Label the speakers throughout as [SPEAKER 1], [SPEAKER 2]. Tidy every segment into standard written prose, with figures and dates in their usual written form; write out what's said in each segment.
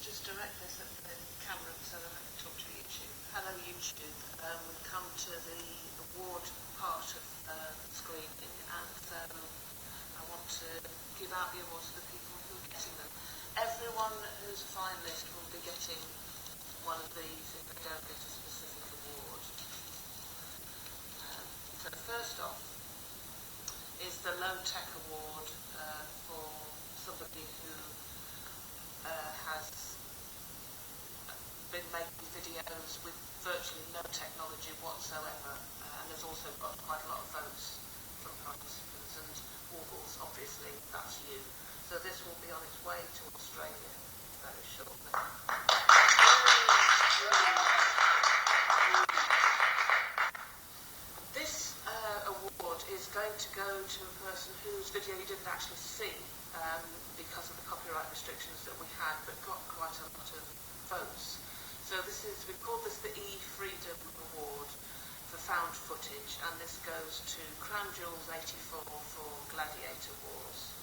[SPEAKER 1] just direct this at the camera so that I can talk to YouTube. Hello YouTube. We've come to the award part of the screening, and I want to give out the awards to the people who are getting them. Everyone who's a finalist will be getting one of these if they don't get a specific award. So first off is the Low Tech Award for somebody who has been making videos with virtually no technology whatsoever, and has also got quite a lot of votes from participants, and Warbles, obviously, that's you. So this will be on its way to Australia very shortly. This award is going to go to a person whose video you didn't actually see because of the copyright restrictions that we had, but got quite a lot of votes. So we call this the E-Freedom Award for found footage, and this goes to Crown Jewels 84 for Gladiator Wars.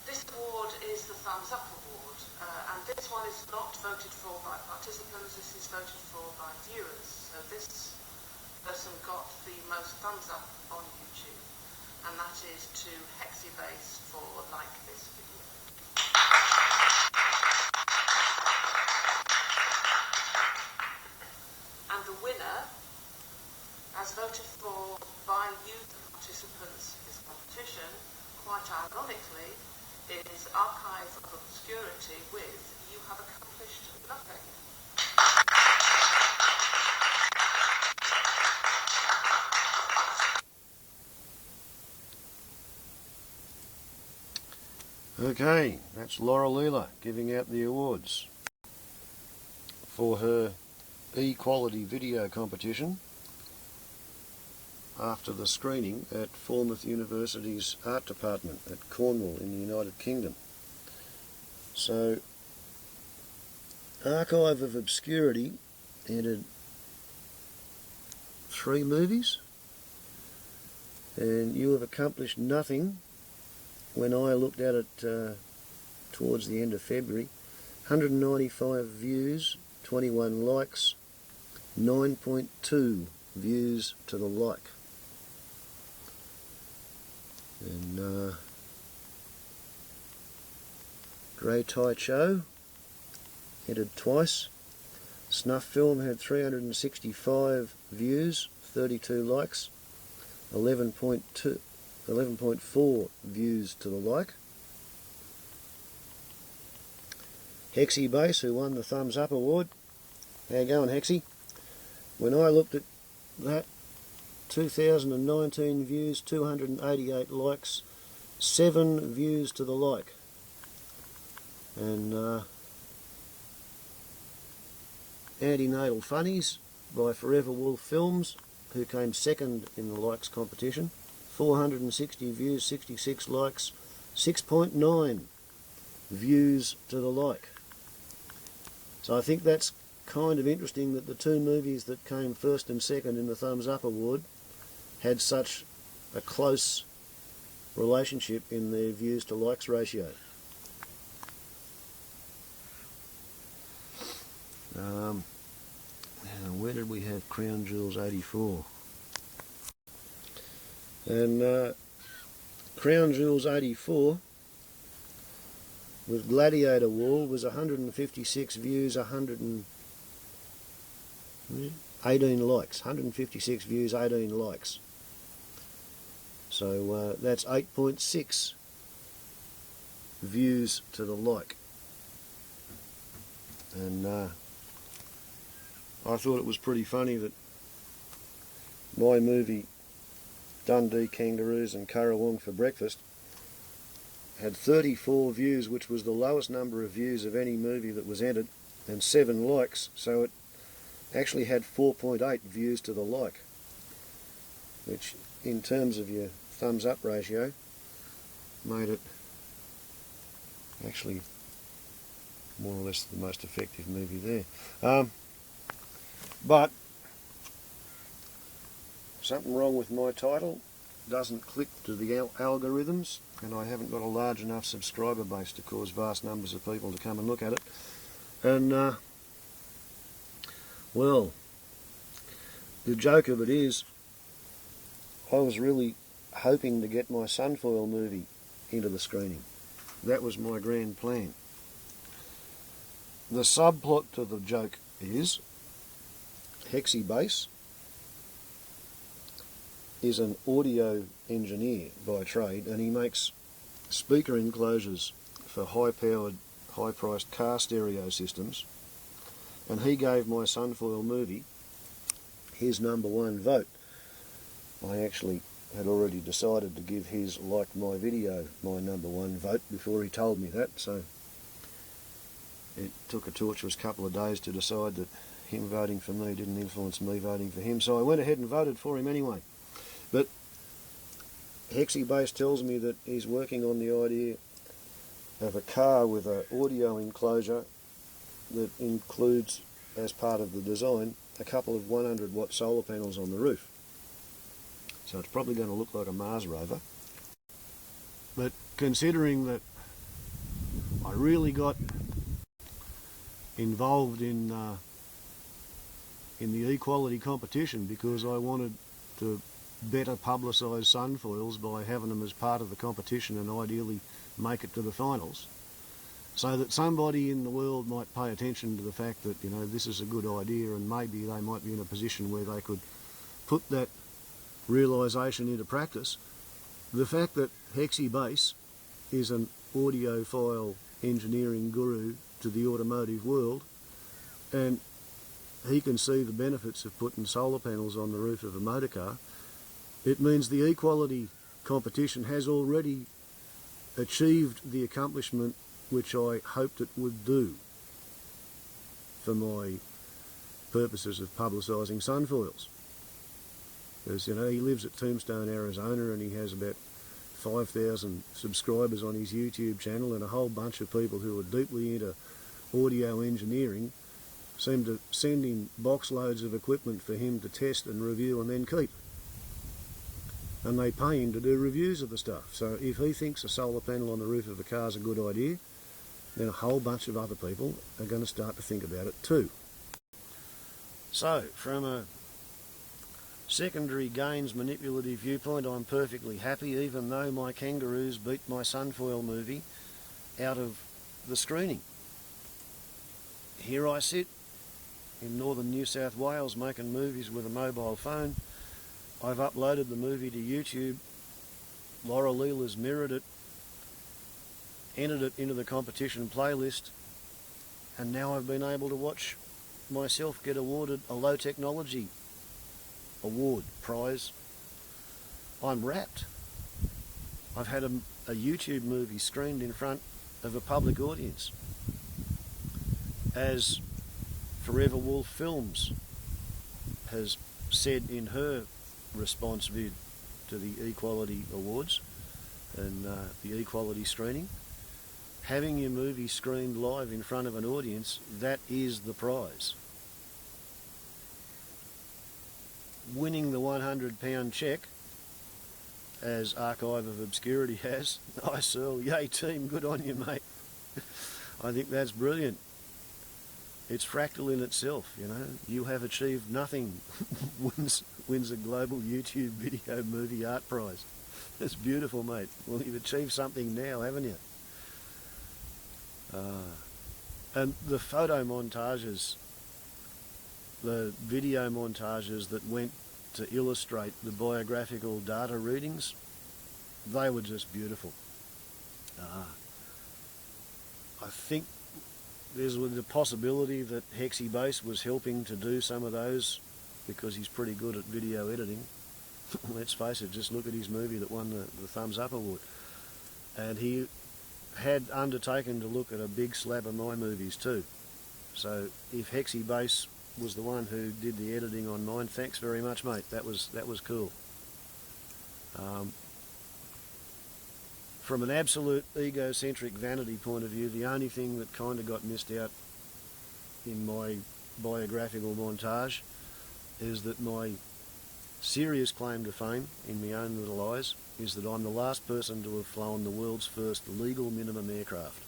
[SPEAKER 1] This award is the Thumbs Up Award, and this one is not voted for by participants, this is voted for by viewers. So this person got the most thumbs up on YouTube, and that is to Hexibase for Like This Video. And the winner, as voted for by you, the participants in this competition, quite ironically, is Archive of Obscurity with You Have Accomplished Nothing.
[SPEAKER 2] Okay, that's Laura Leela giving out the awards for her E-Quality video competition after the screening at Falmouth University's Art Department at Cornwall in the United Kingdom. So, Archive of Obscurity entered 3 movies, and You Have Accomplished Nothing, when I looked at it towards the end of February, 195 views, 21 likes, 9.2 views to the like. And Grey Tai Cho entered twice. Snuff Film had 365 views, 32 likes, 11.4 views to the like. Hexibase, who won the Thumbs Up Award. How you going, Hexy? When I looked at that, 2019 views, 288 likes, 7 views to the like. And Antenatal Funnies by Forever Wolf Films, who came second in the likes competition. 460 views, 66 likes, 6.9 views to the like. So I think that's kind of interesting that the 2 movies that came first and second in the Thumbs Up Award had such a close relationship in their views to likes ratio. Now where did we have Crown Jewels 84? And Crown Jewels 84 with Gladiator Wall was 156 views, 18 likes. 156 views, 18 likes. So that's 8.6 views to the like. And I thought it was pretty funny that my movie Dundee Kangaroos and Currawong for Breakfast had 34 views, which was the lowest number of views of any movie that was entered, and 7 likes, so it actually had 4.8 views to the like, which in terms of your thumbs up ratio made it actually more or less the most effective movie there. But something wrong with my title. doesn't click to the algorithms, and I haven't got a large enough subscriber base to cause vast numbers of people to come and look at it. And, well, the joke of it is, I was really hoping to get my Sunfoil movie into the screening. That was my grand plan. The subplot to the joke is, Hexibase is an audio engineer by trade, and he makes speaker enclosures for high-powered, high-priced car stereo systems, and he gave my Sunfoil movie his #1 vote. I actually had already decided to give his Like My Video my #1 vote before he told me that, so it took a torturous couple of days to decide that him voting for me didn't influence me voting for him, so I went ahead and voted for him anyway. But Hexibase tells me that he's working on the idea of a car with an audio enclosure that includes, as part of the design, a couple of 100-watt solar panels on the roof. So it's probably going to look like a Mars rover. But considering that I really got involved in the equality competition because I wanted to better publicise Sunfoils by having them as part of the competition and ideally make it to the finals, so that somebody in the world might pay attention to the fact that, you know, this is a good idea, and maybe they might be in a position where they could put that realisation into practice. The fact that Hexibase is an audiophile engineering guru to the automotive world, and he can see the benefits of putting solar panels on the roof of a motor car, it means the equality competition has already achieved the accomplishment which I hoped it would do for my purposes of publicising Sunfoils. Because, you know, he lives at Tombstone, Arizona, and he has about 5,000 subscribers on his YouTube channel, and a whole bunch of people who are deeply into audio engineering seem to send him box loads of equipment for him to test and review and then keep. And they pay him to do reviews of the stuff. So if he thinks a solar panel on the roof of a car is a good idea, then a whole bunch of other people are going to start to think about it too. So, from a secondary gains manipulative viewpoint, I'm perfectly happy, even though my kangaroos beat my Sunfoil movie out of the screening. Here I sit in northern New South Wales making movies with a mobile phone. I've uploaded the movie to YouTube. Laura Leela's mirrored it, entered it into the competition playlist, and now I've been able to watch myself get awarded a low technology award prize. I'm rapt. I've had a YouTube movie screened in front of a public audience. As Forever Wolf Films has said in her response vid to the Equality Awards and the Equality screening, having your movie screened live in front of an audience, that is the prize. Winning the £100 cheque, as Archive of Obscurity has, nice Earl, yay team, good on you mate. I think that's brilliant. It's fractal in itself, you know. You have achieved nothing wins a global YouTube video movie art prize. That's beautiful, mate. Well, you've achieved something now, haven't you? And the photo montages, the video montages that went to illustrate the biographical data readings, they were just beautiful. I think there's the possibility that Hexibase was helping to do some of those because he's pretty good at video editing. Let's face it, just look at his movie that won the Thumbs Up Award. And he had undertaken to look at a big slab of my movies too. So if Hexibase was the one who did the editing on mine, thanks very much, mate. That was cool. From an absolute egocentric vanity point of view, the only thing that kind of got missed out in my biographical montage is that my serious claim to fame in my own little eyes is that I'm the last person to have flown the world's first legal minimum aircraft.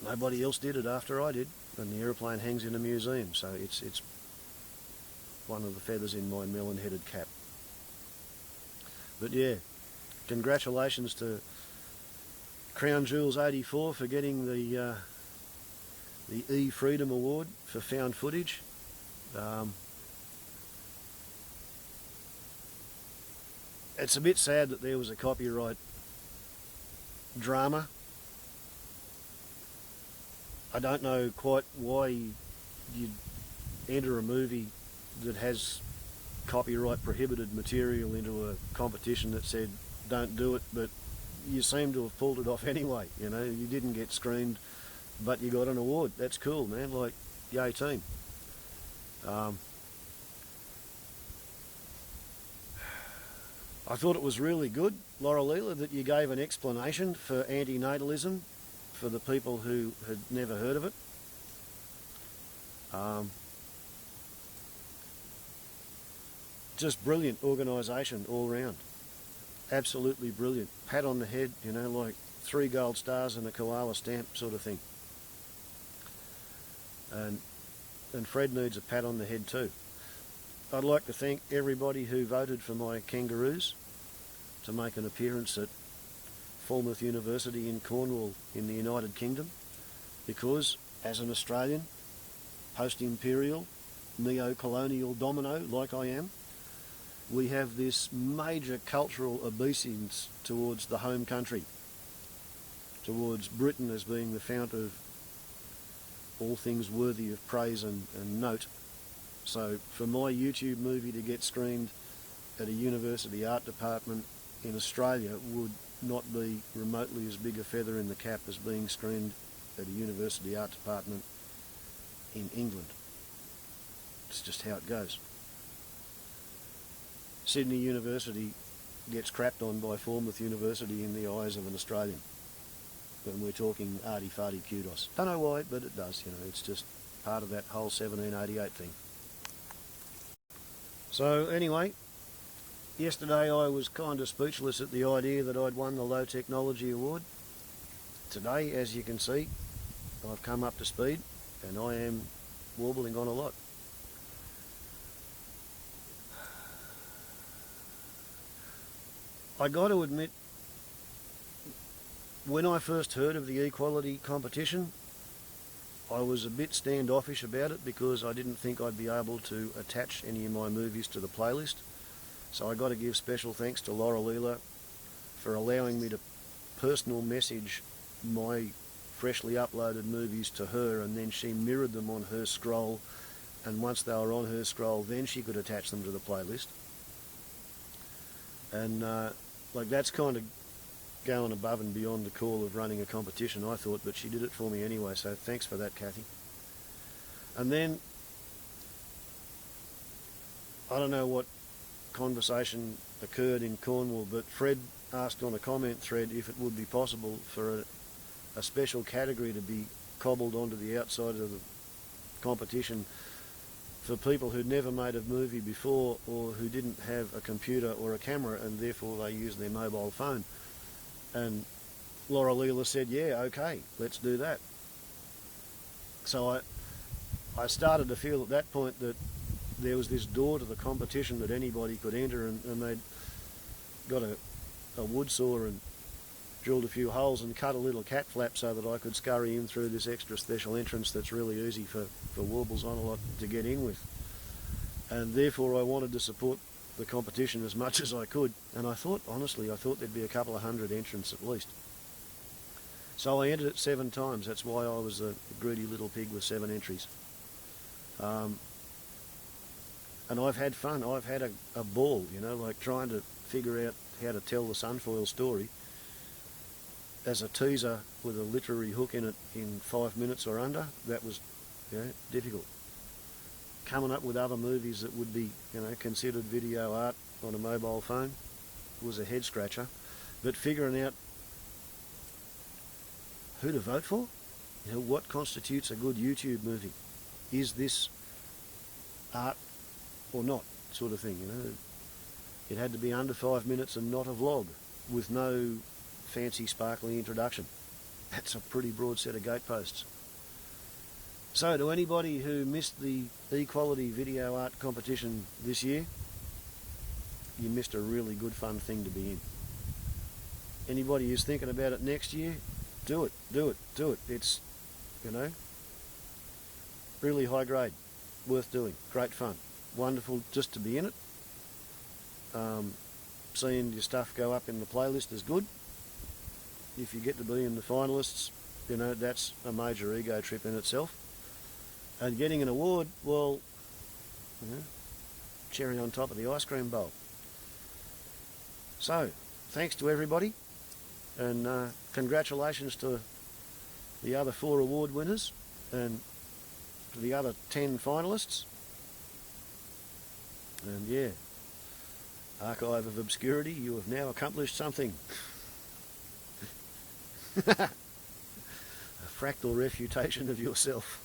[SPEAKER 2] Nobody else did it after I did, and the aeroplane hangs in a museum, so it's one of the feathers in my melon-headed cap. But yeah, congratulations to Crown Jewels 84 for getting the E-Freedom Award for found footage. It's a bit sad that there was a copyright drama. I don't know quite why you'd enter a movie that has copyright prohibited material into a competition that said don't do it, but you seem to have pulled it off anyway. You know, you didn't get screened, but you got an award. That's cool, man. Like, yay team. I thought it was really good, Laura Leela, that you gave an explanation for antinatalism for the people who had never heard of it. Just brilliant organisation all round. Absolutely brilliant. Pat on the head, you know, like 3 gold stars and a koala stamp sort of thing. And Fred needs a pat on the head too. I'd like to thank everybody who voted for my kangaroos to make an appearance at Falmouth University in Cornwall in the United Kingdom, because as an Australian, post-imperial, neo-colonial domino like I am, we have this major cultural obeisance towards the home country, towards Britain as being the fount of all things worthy of praise and note. So for my YouTube movie to get screened at a university art department in Australia would not be remotely as big a feather in the cap as being screened at a university art department in England. It's just how it goes. Sydney University gets crapped on by Falmouth University in the eyes of an Australian when we're talking arty-farty kudos. Don't know why, but it does, you know, it's just part of that whole 1788 thing. So anyway, yesterday I was kind of speechless at the idea that I'd won the Low Technology Award. Today, as you can see, I've come up to speed and I am warbling on a lot. I got to admit, when I first heard of the equality competition, I was a bit standoffish about it because I didn't think I'd be able to attach any of my movies to the playlist. So I got to give special thanks to Laura Leela for allowing me to personal message my freshly uploaded movies to her, and then she mirrored them on her scroll, and once they were on her scroll then she could attach them to the playlist. And like, that's kind of going above and beyond the call of running a competition, I thought, but she did it for me anyway, so thanks for that, Kathy. And then, I don't know what conversation occurred in Cornwall, but Fred asked on a comment thread if it would be possible for a special category to be cobbled onto the outside of the competition for people who'd never made a movie before or who didn't have a computer or a camera and therefore they used their mobile phone. And Laura Leela said, yeah, okay, let's do that. So I started to feel at that point that there was this door to the competition that anybody could enter, and they'd got a wood saw and drilled a few holes and cut a little cat flap so that I could scurry in through this extra special entrance that's really easy for warbles on a lot to get in with. And therefore I wanted to support the competition as much as I could, and I thought, honestly, I thought there'd be a couple of hundred entrants at least. So I entered it 7 times. That's why I was a greedy little pig with 7 entries. And I've had fun. I've had a ball, you know, like trying to figure out how to tell the Sunfoil story as a teaser with a literary hook in it in 5 minutes or under. That was, you know, difficult. Coming up with other movies that would be, you know, considered video art on a mobile phone was a head scratcher. But figuring out who to vote for, you know, what constitutes a good YouTube movie? Is this art or not sort of thing, you know. It had to be under 5 minutes and not a vlog with no fancy sparkly introduction. That's a pretty broad set of gateposts. So to anybody who missed the equality video art competition this year, you missed a really good fun thing to be in. Anybody who's thinking about it next year, do it. It's, you know, really high grade, worth doing, great fun, wonderful just to be in it. Seeing your stuff go up in the playlist is good. If you get to be in the finalists, you know, that's a major ego trip in itself. And getting an award, well, you know, cherry on top of the ice cream bowl. So, thanks to everybody, and congratulations to the other 4 award winners and to the other 10 finalists. And yeah, Archive of Obscurity, you have now accomplished something. A fractal refutation of yourself.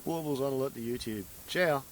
[SPEAKER 2] Warbles on a lot to YouTube. Ciao.